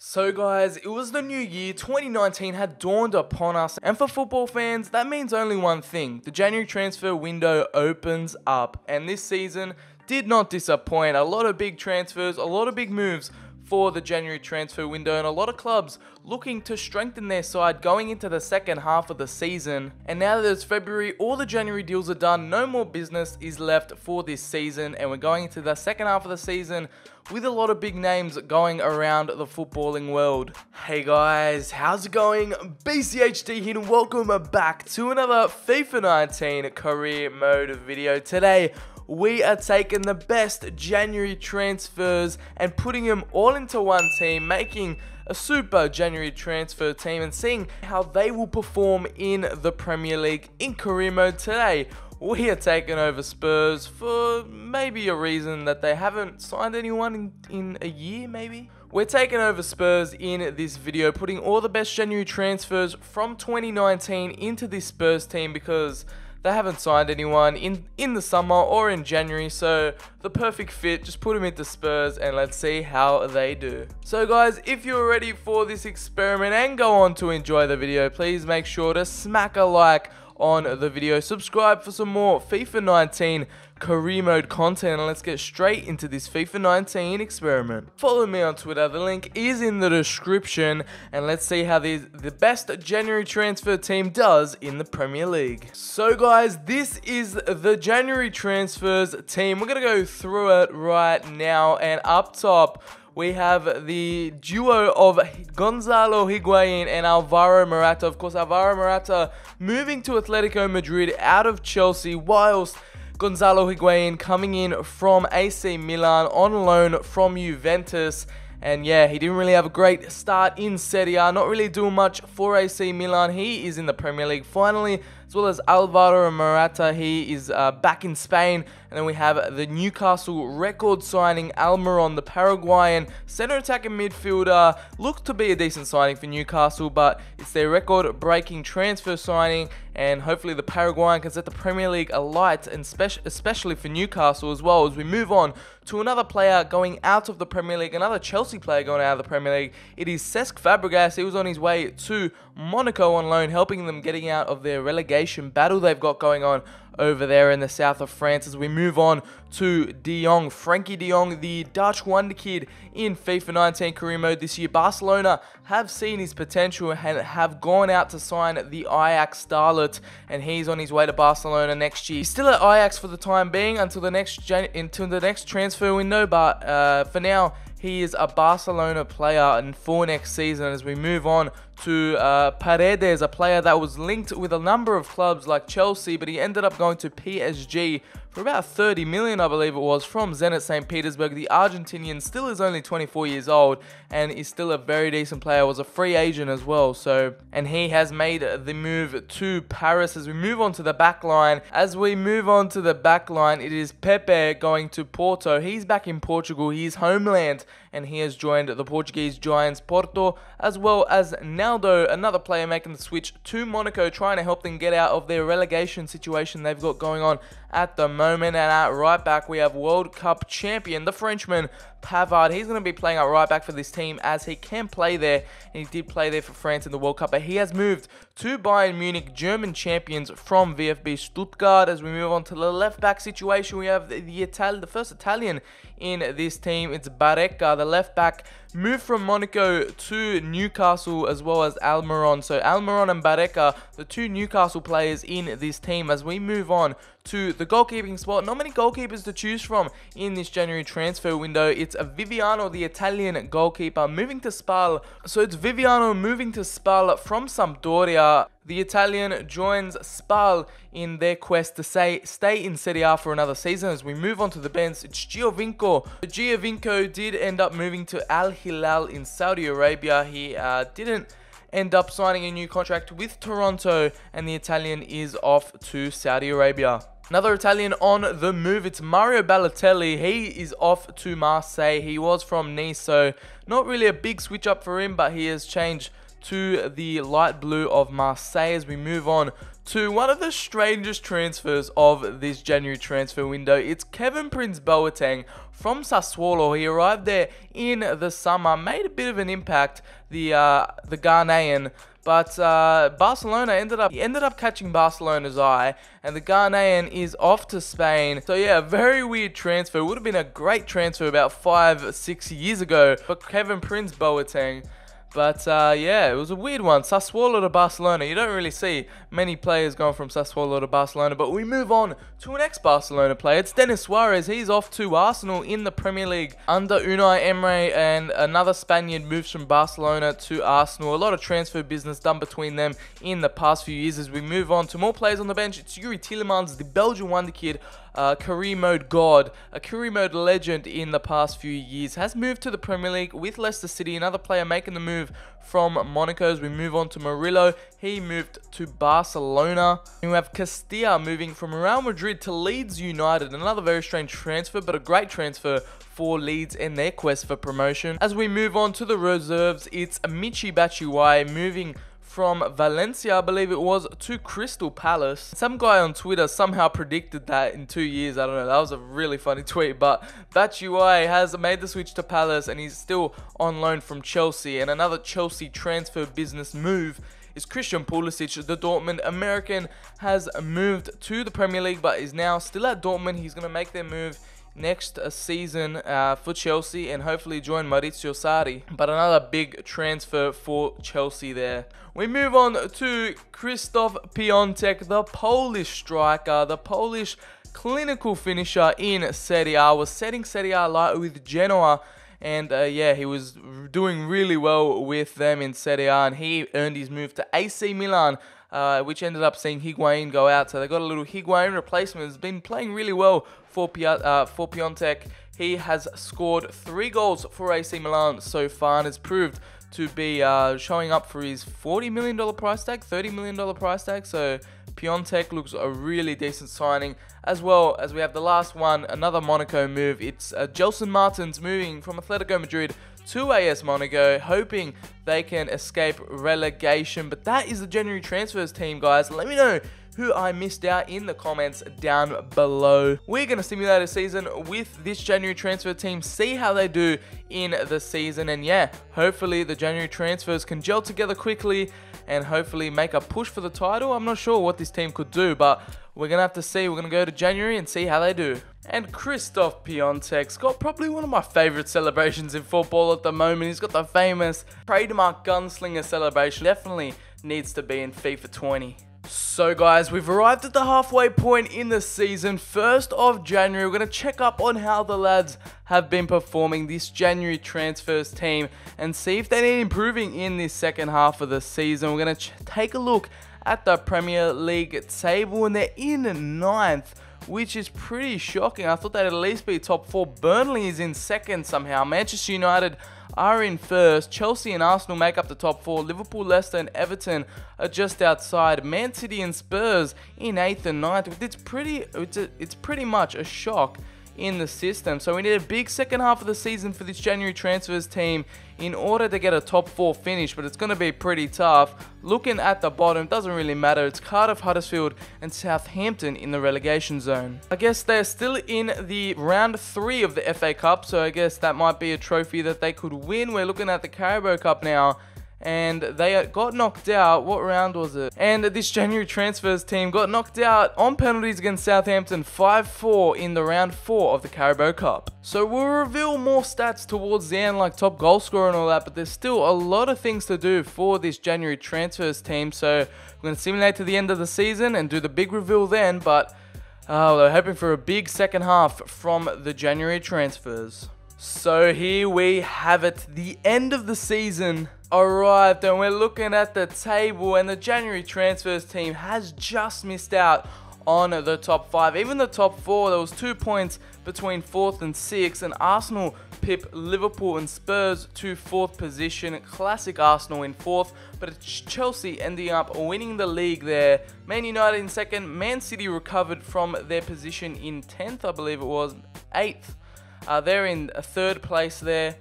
So guys, it was the new year, 2019 had dawned upon us, and for football fans, that means only one thing. The January transfer window opens up, and this season did not disappoint. A lot of big transfers, a lot of big moves for the January transfer window, and a lot of clubs looking to strengthen their side going into the second half of the season. And now that it's February, all the January deals are done, no more business is left for this season, and we're going into the second half of the season with a lot of big names going around the footballing world. Hey guys, how's it going? BCHD here and welcome back to another FIFA 19 career mode video. Today, we are taking the best January transfers and putting them all into one team, making a super January transfer team and seeing how they will perform in the Premier League in career mode. Today, we are taking over Spurs for maybe a reason that they haven't signed anyone in a year, maybe. We're taking over Spurs in this video, putting all the best January transfers from 2019 into this Spurs team because they haven't signed anyone in the summer or in January, so the perfect fit, just put them into Spurs and let's see how they do. So guys, if you're ready for this experiment and go on to enjoy the video, please make sure to smack a like on the video, subscribe for some more FIFA 19 career mode content, and let's get straight into this FIFA 19 experiment. Follow me on Twitter, the link is in the description, and let's see how the best January transfer team does in the Premier League. So guys, this is the January transfers team. We're gonna go through it right now, and up top we have the duo of Gonzalo Higuain and Alvaro Morata. Of course, Alvaro Morata moving to Atletico Madrid out of Chelsea, whilst Gonzalo Higuain coming in from AC Milan on loan from Juventus. And yeah, he didn't really have a great start in Serie A, not really doing much for AC Milan. He is in the Premier League finally, as well as Alvaro Morata. He is back in Spain. And then we have the Newcastle record signing Almiron, the Paraguayan center attacking midfielder. Looks to be a decent signing for Newcastle, but it's their record-breaking transfer signing. And hopefully the Paraguayan can set the Premier League alight, and especially for Newcastle as well. As we move on to another player going out of the Premier League, another Chelsea player going out of the Premier League. It is Cesc Fabregas. He was on his way to Monaco on loan, helping them getting out of their relegation battle they've got going on over there in the south of France. As we move on to De Jong, Frankie De Jong, the Dutch wonder kid in FIFA 19 career mode this year. Barcelona have seen his potential and have gone out to sign the Ajax starlet, and he's on his way to Barcelona next year. He's still at Ajax for the time being until the next transfer window, but for now he is a Barcelona player and for next season. As we move on to Paredes, a player that was linked with a number of clubs like Chelsea, but he ended up going to PSG for about 30 million, I believe it was, from Zenit St. Petersburg. The Argentinian still is only 24 years old and is still a very decent player. Was a free agent as well, and he has made the move to Paris. As we move on to the back line, it is Pepe going to Porto. He's back in Portugal, his homeland, and he has joined the Portuguese giants Porto, as well as Naldo, another player making the switch to Monaco, trying to help them get out of their relegation situation they've got going on at the moment. And at right back, we have World Cup champion, the Frenchman, Pavard. He's going to be playing at right back for this team as he can play there, and he did play there for France in the World Cup, but he has moved to Bayern Munich, German champions from VfB Stuttgart. As we move on to the left back situation, we have the first Italian in this team. It's Barreca, the left back, moved from Monaco to Newcastle, as well as Almiron. So Almiron and Barreca, the two Newcastle players in this team. As we move on to the goalkeeping spot, not many goalkeepers to choose from in this January transfer window. It's Viviano, the Italian goalkeeper, moving to Spal. So it's Viviano moving to Spal from Sampdoria. The Italian joins Spal in their quest to stay in Serie A for another season. As we move on to the bench, it's Giovinco. Giovinco did end up moving to Al Hilal in Saudi Arabia. He didn't end up signing a new contract with Toronto, and the Italian is off to Saudi Arabia. Another Italian on the move, it's Mario Balotelli. He is off to Marseille. He was from Nice, so not really a big switch up for him, but he has changed to the light blue of Marseille as we move on to one of the strangest transfers of this January transfer window. It's Kevin Prince Boateng from Sassuolo. He arrived there in the summer, made a bit of an impact, the Ghanaian, but Barcelona ended up catching Barcelona's eye, and the Ghanaian is off to Spain. So yeah, a very weird transfer. Would have been a great transfer about 5-6 years ago for Kevin Prince Boateng. But yeah, it was a weird one. Sassuolo to Barcelona. You don't really see many players going from Sassuolo to Barcelona. But we move on to an ex-Barcelona player. It's Denis Suarez. He's off to Arsenal in the Premier League under Unai Emery, and another Spaniard moves from Barcelona to Arsenal. A lot of transfer business done between them in the past few years. As we move on to more players on the bench, it's Yuri Tielemans, the Belgian wonder kid, career mode god, a career mode legend in the past few years, has moved to the Premier League with Leicester City. Another player making the move from Monaco. As we move on to Murillo, he moved to Barcelona. And we have Castilla moving from Real Madrid to Leeds United. Another very strange transfer, but a great transfer for Leeds in their quest for promotion. As we move on to the reserves, it's Michy Batshuayi moving from Valencia, I believe it was, to Crystal Palace. Some guy on Twitter somehow predicted that in 2 years. I don't know, that was a really funny tweet. But Batshuayi has made the switch to Palace, and he's still on loan from Chelsea. And another Chelsea transfer business move is Christian Pulisic. The Dortmund American has moved to the Premier League, but is now still at Dortmund. He's going to make their move next season for Chelsea and hopefully join Maurizio Sarri. But another big transfer for Chelsea there. We move on to Krzysztof Piątek, the Polish striker, the Polish clinical finisher in Serie A. Was setting Serie A light with Genoa. And yeah, he was doing really well with them in Serie A, and he earned his move to AC Milan, which ended up seeing Higuain go out. So they got a little Higuain replacement. Has been playing really well for Piątek. He has scored 3 goals for AC Milan so far and has proved to be showing up for his $40 million price tag, $30 million price tag. So Piątek looks a really decent signing. As well as we have the last one, another Monaco move. It's Gelson Martins moving from Atletico Madrid to AS Monaco, hoping they can escape relegation. But that is the January transfers team, guys. Let me know who I missed out in the comments down below. We're going to simulate a season with this January transfer team, see how they do in the season. And yeah, hopefully the January transfers can gel together quickly and hopefully make a push for the title. I'm not sure what this team could do, but we're going to have to see. We're going to go to January and see how they do. And Krzysztof Piątek's got probably one of my favorite celebrations in football at the moment. He's got the famous trademark gunslinger celebration. Definitely needs to be in FIFA 20. So guys, we've arrived at the halfway point in the season, 1st of January. We're going to check up on how the lads have been performing, this January transfers team, and see if they need improving in this second half of the season. We're going to take a look at the Premier League table, and they're in 9th, which is pretty shocking. I thought they'd at least be top 4. Burnley is in 2nd somehow. Manchester United are in 1st. Chelsea and Arsenal make up the top 4. Liverpool, Leicester and Everton are just outside. Man City and Spurs in 8th and 9th. It's pretty much a shock in the system. So we need a big second half of the season for this January transfers team in order to get a top 4 finish, but it's going to be pretty tough. Looking at the bottom, doesn't really matter. It's Cardiff, Huddersfield and Southampton in the relegation zone. I guess they're still in the round 3 of the FA Cup, so I guess that might be a trophy that they could win. We're looking at the Carabao Cup now, and they got knocked out. What round was it? And this January transfers team got knocked out on penalties against Southampton 5-4 in the round 4 of the Carabao Cup. So we'll reveal more stats towards the end, like top goal scorer and all that, but there's still a lot of things to do for this January transfers team. So we're going to simulate to the end of the season and do the big reveal then, but we're hoping for a big second half from the January transfers. So here we have it, the end of the season arrived, and we're looking at the table, and the January transfers team has just missed out on the top 5. Even the top 4, there was 2 points between 4th and 6th, and Arsenal pip Liverpool and Spurs to 4th position. Classic Arsenal in 4th, but it's Chelsea ending up winning the league there. Man United in 2nd, Man City recovered from their position in 10th, I believe it was, 8th. They're in 3rd place there.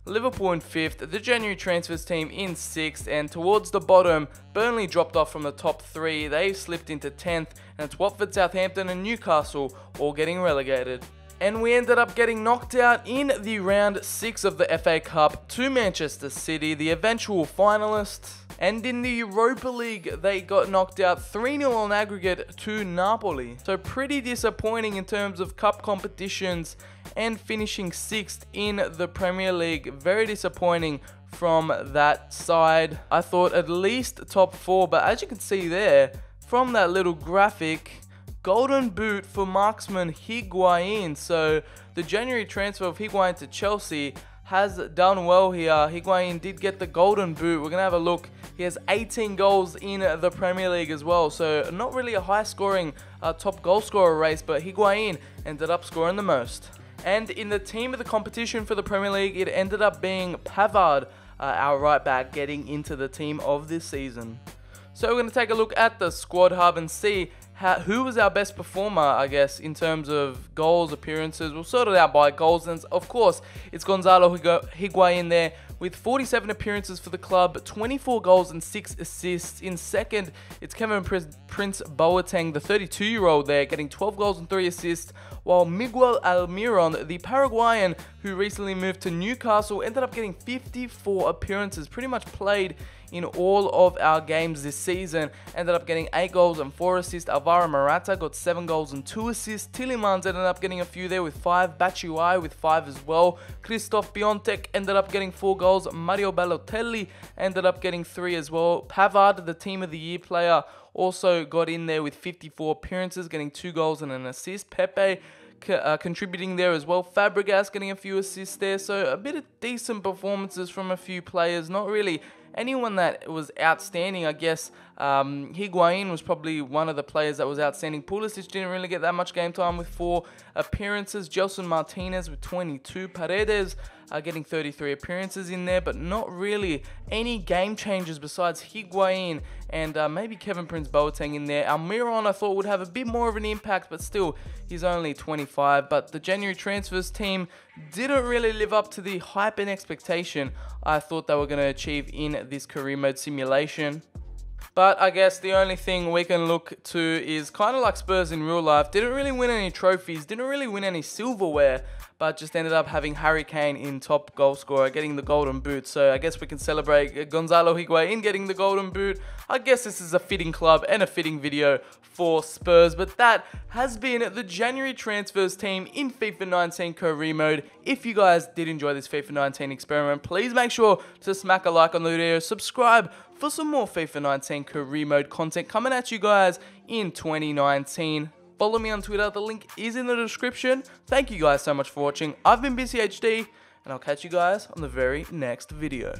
Liverpool in 5th, the January transfers team in 6th, and towards the bottom, Burnley dropped off from the top 3. They slipped into 10th, and it's Watford, Southampton and Newcastle all getting relegated. And we ended up getting knocked out in the round 6 of the FA Cup to Manchester City, the eventual finalists. And in the Europa League, they got knocked out 3-0 on aggregate to Napoli. So pretty disappointing in terms of cup competitions, and finishing 6th in the Premier League. Very disappointing from that side. I thought at least top 4, but as you can see there, from that little graphic, golden boot for marksman Higuain. So the January transfer of Higuain to Chelsea has done well here. Higuain did get the golden boot. We're going to have a look. He has 18 goals in the Premier League as well. So not really a high scoring top goal scorer race, but Higuain ended up scoring the most. And in the team of the competition for the Premier League, it ended up being Pavard, our right back, getting into the team of this season. So we're going to take a look at the squad hub and see who was our best performer, I guess, in terms of goals, appearances. We'll sort it out by goals. And of course, it's Gonzalo Higuain there with 47 appearances for the club, 24 goals and 6 assists. In second, it's Kevin Prince Boateng, the 32-year-old there, getting 12 goals and 3 assists, while Miguel Almiron, the Paraguayan who recently moved to Newcastle, ended up getting 54 appearances, pretty much played in all of our games this season. Ended up getting 8 goals and 4 assists. Alvaro Morata got 7 goals and 2 assists. Tielemans ended up getting a few there with 5. Batshuayi with 5 as well. Christoph Piontek ended up getting 4 goals. Mario Balotelli ended up getting 3 as well. Pavard, the team of the year player, also got in there with 54 appearances, getting 2 goals and an assist. Pepe contributing there as well. Fabregas getting a few assists there. So a bit of decent performances from a few players. Not really anyone that was outstanding, I guess. Higuain was probably one of the players that was outstanding. Pulisic didn't really get that much game time with 4 appearances. Gelson Martinez with 22. Paredes getting 33 appearances in there, but not really any game changers besides Higuain and maybe Kevin Prince Boateng in there. Almiron I thought would have a bit more of an impact, but still, he's only 25. But the January transfers team didn't really live up to the hype and expectation I thought they were going to achieve in this career mode simulation. But I guess the only thing we can look to is kind of like Spurs in real life. Didn't really win any trophies, didn't really win any silverware, but just ended up having Harry Kane in top goal scorer, getting the golden boot. So I guess we can celebrate Gonzalo Higuain getting the golden boot. I guess this is a fitting club and a fitting video for Spurs. But that has been the January transfers team in FIFA 19 career mode. If you guys did enjoy this FIFA 19 experiment, please make sure to smack a like on the video, subscribe for some more FIFA 19 career mode content coming at you guys in 2019. Follow me on Twitter, the link is in the description. Thank you guys so much for watching. I've been BCHD, and I'll catch you guys on the very next video.